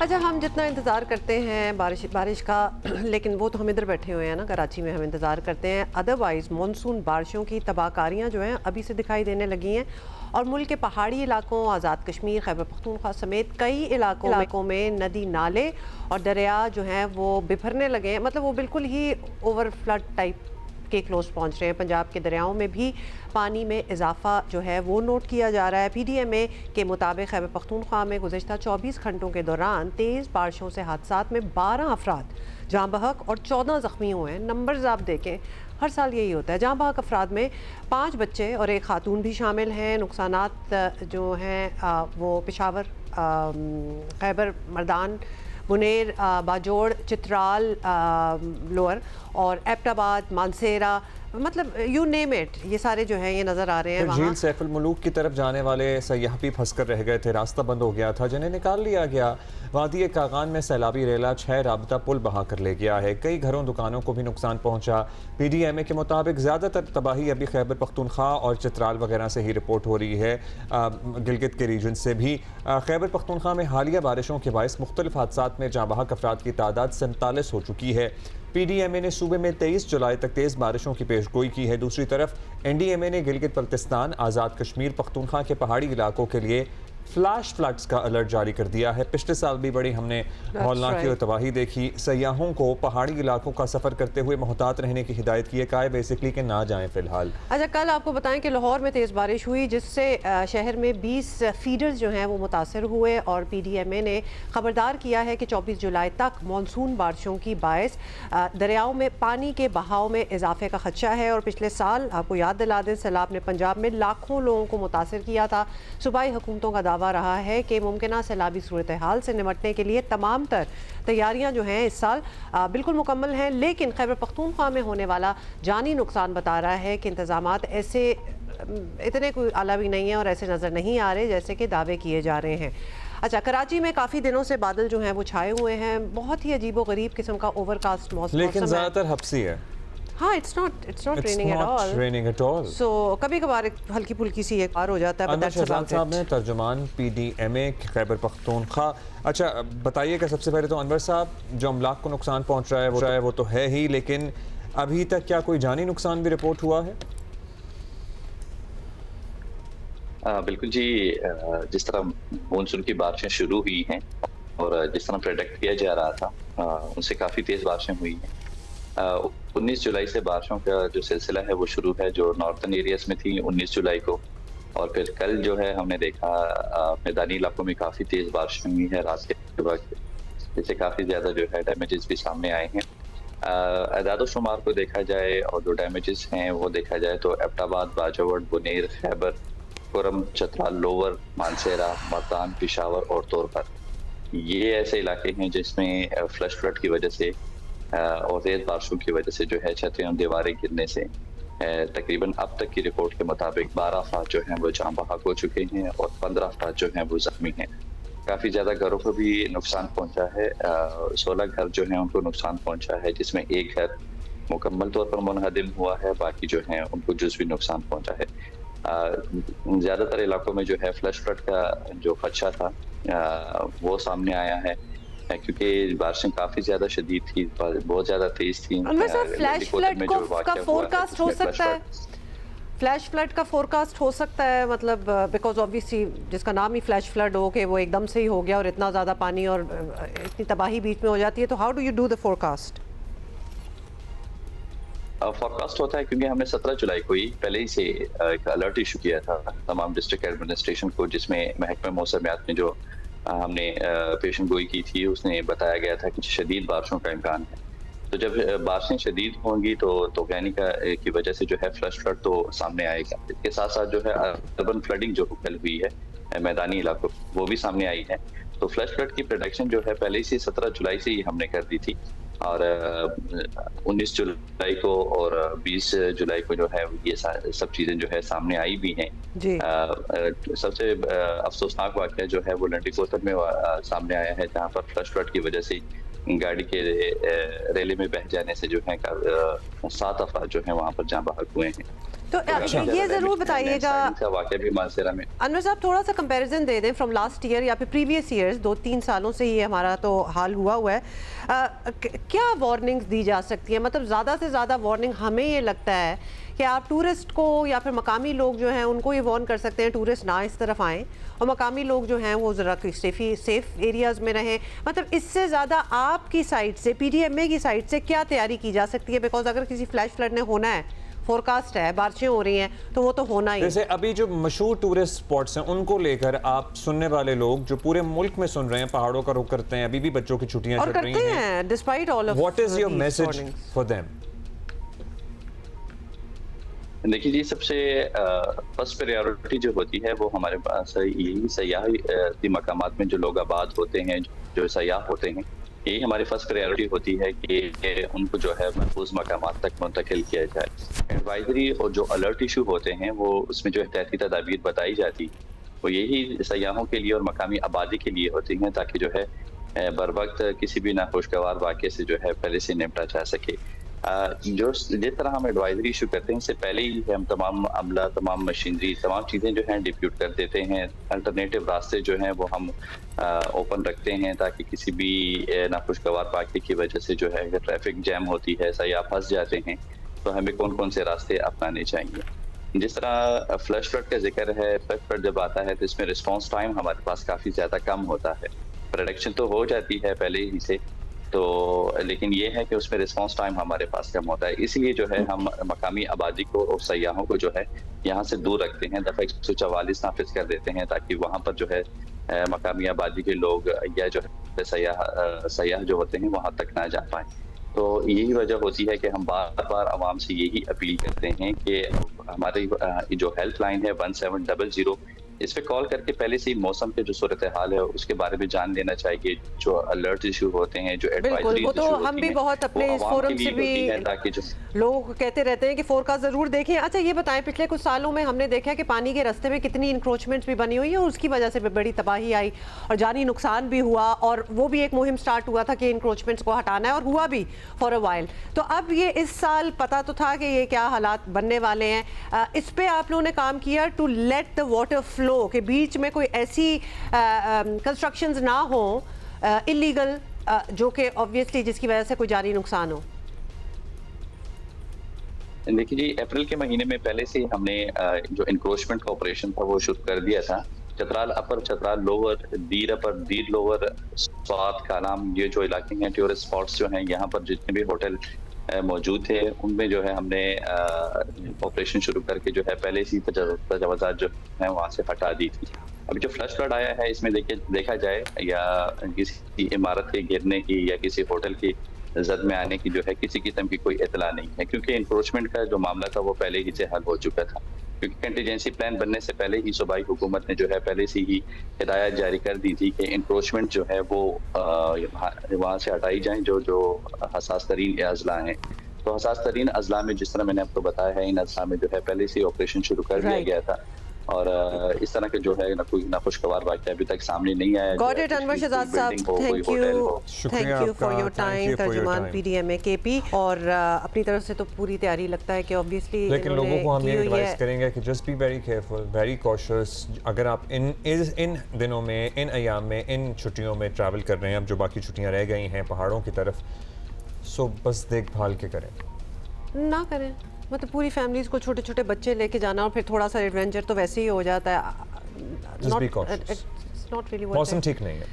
अच्छा, हम जितना इंतज़ार करते हैं बारिश बारिश का लेकिन वो तो हम इधर बैठे हुए हैं ना, कराची में हम इंतज़ार करते हैं। अदरवाइज़ मानसून बारिशों की तबाहकारियाँ जो हैं अभी से दिखाई देने लगी हैं और मुल्क के पहाड़ी इलाकों, आज़ाद कश्मीर, खैबर पख्तूनख्वा समेत कई इलाकों में नदी नाले और दरिया जो हैं वो बिफरने लगे हैं। मतलब वो बिल्कुल ही ओवर फ्लड टाइप के क्लोज पहुंच रहे हैं। पंजाब के दरियाओं में भी पानी में इजाफा जो है वो नोट किया जा रहा है। PDMA के मुताबिक खैबर पख्तूनख्वा में गुज़श्ता 24 घंटों के दौरान तेज़ बारिशों से हादसात में 12 अफराद जहाँ बहक और 14 ज़ख्मी हुए हैं। नंबर्स आप देखें, हर साल यही होता है। जहाँ बहक अफराद में 5 बच्चे और एक खातून भी शामिल हैं। नुकसानात जो हैं वो पेशावर, खैबर, मर्दान, मुनेर, बाजोड़, चित्राल लोअर और एबटाबाद, मानसेरा, मतलब यू नेम इट, ये सारे जो हैं ये नज़र आ रहे हैं। झील सैफुल मुलूक की तरफ जाने वाले सयाह भी फंस कर रह गए थे, रास्ता बंद हो गया था जिन्हें निकाल लिया गया। वादी कागान में सैलाबी रेला 6 राबता पुल बहा कर ले गया है। कई घरों दुकानों को भी नुकसान पहुंचा। PDMA के मुताबिक ज़्यादातर तबाही अभी खैबर पख्तूनख्वा और चित्राल वगैरह से ही रिपोर्ट हो रही है, गिलगित के रीजन से भी। खैबर पख्तूनख्वा में हालिया बारिशों के बायस मुख्तलिफ हादसात में जहाँ बहक अफराद की तादाद 47 हो चुकी है। PDMA ने सूबे में 23 जुलाई तक तेज़ बारिशों की पेशगोई की है। दूसरी तरफ NDMA ने गिलगित बल्तिस्तान, आज़ाद कश्मीर, पख्तूनख्वा के पहाड़ी इलाकों के लिए फ्लैश फ्लड्स का अलर्ट जारी कर दिया है। पिछले साल भी बड़ी हमने हौलनाक और तबाही देखी। सयाहों को पहाड़ी इलाकों का सफ़र करते हुए मोहतात रहने की हिदायत की है बेसिकली कि ना जाएं फ़िलहाल। अच्छा, कल आपको बताएं कि लाहौर में तेज़ बारिश हुई जिससे शहर में 20 फीडर्स जो हैं वो मुतासर हुए और PDMA ने ख़बरदार किया है कि 24 जुलाई तक मानसून बारिशों की बायस दरियाओं में पानी के बहाव में इजाफे का खदशा है। और पिछले साल आपको याद दिला दें, सैलाब ने पंजाब में लाखों लोगों को मुतासर किया था। सूबाई हुकूमतों का दावा रहा है कि मुमकिन सैलाबी सूरत हाल से निपटने के लिए तमाम तर तैयारियां जो हैं इस साल बिल्कुल मुकम्मल हैं। लेकिन खैबर पख्तूनख्वा में होने वाला जानी नुकसान बता रहा है कि इंतजामात ऐसे इतने कोई आला भी नहीं है और ऐसे नज़र नहीं आ रहे जैसे कि दावे किए जा रहे हैं। अच्छा, कराची में काफ़ी दिनों से बादल जो हैं वो छाए हुए हैं। बहुत ही अजीबो गरीब किस्म का ओवरकास्ट मौसम, लेकिन ज़्यादातर हब्सी है। हाँ, it's not raining at all. So कभी कभार हल्की फुल्की सी एक बार हो जाता है। अनवर शहजाद साहब ने तर्जुमान PDMA खैबर पख्तूनख्वा। अच्छा बताइएगा, सबसे पहले तो अनवर साहब, जो अमलाक को नुकसान पहुंच रहा है वो तो है ही, लेकिन अभी तक क्या कोई जानी नुकसान भी रिपोर्ट हुआ है? बिल्कुल जी, जिस तरह मानसून की बारिशें शुरू हुई हैं और जिस तरह प्रेडिक्ट किया जा रहा था उनसे काफ़ी तेज़ बारिशें हुई हैं। 19 जुलाई से बारिशों का जो सिलसिला है वो शुरू है, जो नॉर्थन एरियाज में थी 19 जुलाई को, और फिर कल जो है हमने देखा मैदानी इलाकों में काफ़ी तेज़ बारिश हुई है रात के वक्त, जिससे काफ़ी ज़्यादा जो है डैमेजेस भी सामने आए हैं। अदाद शुमार को देखा जाए और जो डैमेजेस हैं वो देखा जाए तो एबटाबाद, बाजोड़, बुनेर, खैबर, खुरम, चतराल लोअर, मानसेरा, मर्दान, पेशावर और तौर पर ये ऐसे इलाके हैं जिसमें फ्लश फ्लड की वजह से और तेज बारिशों की वजह से जो है छतें और दीवारें गिरने से तकरीबन अब तक की रिपोर्ट के मुताबिक 12 अफराद जो हैं वो जाँ बहक हो चुके हैं और 15 अफराद जो हैं वो जख्मी हैं। काफ़ी ज़्यादा घरों को भी नुकसान पहुंचा है। 16 घर जो हैं उनको नुकसान पहुंचा है, जिसमें एक घर मुकम्मल तौर पर मुनहदिम हुआ है, बाकी जो हैं उनको जुज़वी नुकसान पहुंचा है। ज़्यादातर इलाकों में जो है फ्लश फ्लड का जो खदशा था वो सामने आया है, क्योंकि बारिशें काफी ज्यादा शदीद थी, बहुत ज्यादा तेज थी। फ्लैश फ्लड का फोरकास्ट हो सकता है? फ्लैश फ्लड का फोरकास्ट हो सकता है, मतलब बिकॉज ऑब्वियसली जिसका नाम ही फ्लैश फ्लड हो के वो एकदम से ही हो गया और इतना ज़्यादा पानी और इतनी तबाही बीच में हो जाती है, तो how do you do the forecast? Forecast होता है क्योंकि हमने 17 जुलाई को ही पहले ही से एक अलर्ट इशू किया था तमाम डिस्ट्रिक्ट एडमिनिस्ट्रेशन को, जिसमें महकमा मौसमियात में जो हमने पेशन गोई की थी उसने बताया गया था कि शदीद बारिशों का इम्कान है। तो जब बारिशें शदीद होंगी तो वैनिका की वजह से जो है फ्लश फ्लड तो सामने आएगा। इसके साथ साथ जो है अर्बन फ्लडिंग जो कल हुई है मैदानी इलाकों, वो भी सामने आई है। तो फ्लश फ्लड की प्रोडक्शन जो है पहले से 17 जुलाई से ही हमने कर दी थी और 19 जुलाई को और 20 जुलाई को जो है ये सब चीज़ें जो है सामने आई भी हैं। सबसे अफसोसनाक वाक़या जो है वो लंडी कोतर में सामने आया है, जहाँ पर फ्लश फ्लड की वजह से गाड़ी के रेले में बह जाने से जो है 7 अफराद जो है वहाँ पर जाँ बहक हुए हैं। तो ये ज़रूर बताइएगा वाकई भी मानसेरा में। अनवर साहब, थोड़ा सा कंपैरिजन दे दें फ्रॉम लास्ट ईयर या फिर प्रीवियस ईयर्स, 2-3 सालों से ये हमारा तो हाल हुआ है। क्या वार्निंग्स दी जा सकती है? मतलब ज़्यादा से ज़्यादा वार्निंग हमें ये लगता है कि आप टूरिस्ट को या फिर मकामी लोग जो हैं उनको ये वार्न कर सकते हैं टूरिस्ट ना इस तरफ आएँ, और मकामी लोग जो हैं वो ज़रा सेफ एरियाज़ में रहें। मतलब इससे ज़्यादा आपकी साइड से, PDMA की साइड से क्या तैयारी की जा सकती है? बिकॉज अगर किसी फ्लैश फ्लड ने होना है, फोरकास्ट है, बारिशें हो रही हैं, तो वो तो होना ही। जैसे अभी जो मशहूर टूरिस्ट स्पॉट्स हैं उनको लेकर आप सुनने वाले लोग जो पूरे मुल्क में सुन रहे हैं, पहाड़ों का रुख करते हैं, अभी भी बच्चों की छुट्टियां चल रही हैं, despite all of, what is your message for them? देखिए जी, सबसे फर्स्ट प्रायोरिटी जो होती है वो हमारे पास यही सयाही मकामात में जो लोग आबाद होते हैं, जो सयाह होते हैं, यही हमारी फर्स्ट प्रायोरिटी होती है कि उनको जो है महफूज मकामात तक मुंतकिल किया जाए। एडवाइजरी और जो अलर्ट इशू होते हैं वो उसमें जो एहतियाती तदाबीर बताई जाती वो यही सयाहों के लिए और मकामी आबादी के लिए होती हैं, ताकि जो है बर वक्त किसी भी नाखुशगवार वाक़े से जो है पहले से निपटा जा सके। जो जिस तरह हम एडवाइजरी इशू करते हैं इससे पहले ही हम तमाम अमला, तमाम मशीनरी, तमाम चीज़ें जो हैं डिप्यूट कर देते हैं। अल्टरनेटिव रास्ते जो हैं वो हम ओपन रखते हैं, ताकि किसी भी नाखुशगवार वाक़े की वजह से जो है अगर ट्रैफिक जैम होती है, सयाह फंस जाते हैं, तो हमें कौन कौन से रास्ते अपनाने चाहिए। जिस तरह फ्लश फ्लड का जिक्र है, फ्लश फ्लड जब आता है तो इसमें रिस्पॉन्स टाइम हमारे पास काफ़ी ज़्यादा कम होता है। प्रोडक्शन तो हो जाती है पहले ही से, तो लेकिन ये है कि उसमें रिस्पांस टाइम हमारे पास कम होता है। इसलिए जो है हम मकामी आबादी को और सयाहों को जो है यहाँ से दूर रखते हैं, दफ़ा 144 नाफिज कर देते हैं, ताकि वहाँ पर जो है मकामी आबादी के लोग या जो है सयाह जो होते हैं वहाँ तक ना जा पाएँ। तो यही वजह होती है कि हम बार बार आवाम से यही अपील करते हैं कि हमारी जो हेल्पलाइन है 1700, इस पे कॉल करके पहले से ही मौसम के जो सूरत हाल है उसके बारे में जान लेना चाहिए। जो अलर्ट इशू होते हैं, जो एडवाइजरी, वो तो हम भी बहुत अपने इस फोरम से भी ताकि जो लोग कहते रहते हैं कि फोरकास्ट जरूर देखें। अच्छा ये बताएं, पिछले कुछ सालों में हमने देखा कि पानी के रास्ते में कितनी इंक्रोचमेंट्स भी बनी हुई है और उसकी वजह से बड़ी तबाही आई और जानी नुकसान भी हुआ, और वो भी एक मुहिम स्टार्ट हुआ था कि इंक्रोचमेंट्स को हटाना है, और हुआ भी फॉर अ वाइल। तो अब ये इस साल पता तो था कि ये क्या हालात बनने वाले हैं, इस पे आप लोगों ने काम किया to let the water flow, के बीच में कोई ऐसी कंस्ट्रक्शंस ना हो इलीगल, जो कि ऑब्वियसली जिसकी वजह से कोई जानी नुकसान हो। देखिए जी, अप्रैल के महीने में पहले से हमने जो इंक्रोचमेंट का ऑपरेशन था वो शुरू कर दिया था। चतराल अपर, चतराल लोअर, दीर अपर, दीर लोअर, स्वात, कालाम, ये जो इलाके हैं टूरिस्ट स्पॉट्स जो हैं, यहाँ पर जितने भी होटल मौजूद थे उनमें जो है हमने ऑपरेशन शुरू करके जो है पहले से तजावज़ात जो है वहाँ से हटा दी थी। अभी जो फ्लश फ्लड आया है इसमें देखा जाए या किसी इमारत के गिरने की या किसी होटल की जद में आने की जो है किसी किस्म की कोई इतला नहीं है, क्योंकि इंक्रोचमेंट का जो मामला था वो पहले ही से हल हो चुका था। क्योंकि कंटीजेंसी प्लान बनने से पहले ही सूबाई हुकूमत ने जो है पहले से ही हिदायत जारी कर दी थी कि इंक्रोचमेंट जो है वो वहाँ से हटाई जाए जो हसास तरीन अजला हैं। तो हसास तरीन अजला में जिस तरह मैंने आपको बताया है, इन अजला में जो है पहले से ऑपरेशन शुरू कर दिया गया था, और इस तरह के जो है कोई नाखुशगवार वाक़या अभी तक सामने नहीं आया। Got it Anwar Shahzad sahab, thank you for your time. तर्जुमान PDMA KP, और अपनी तरफ से तो पूरी तैयारी लगता है कि ऑब्वियसली, लेकिन लोगों को हम ये एडवाइस करेंगे कि just be very careful, very cautious. अगर आप इन दिनों में, इन अयाम में, इन छुट्टियों में ट्रैवल कर रहे हैं, अब जो बाकी छुट्टियाँ रह गई हैं पहाड़ों की तरफ, सो बस देखभाल के करें, ना करें। मतलब पूरी फैमिलीज को, छोटे छोटे बच्चे लेके जाना और फिर थोड़ा सा एडवेंचर तो वैसे ही हो जाता है। मौसम ठीक नहीं है।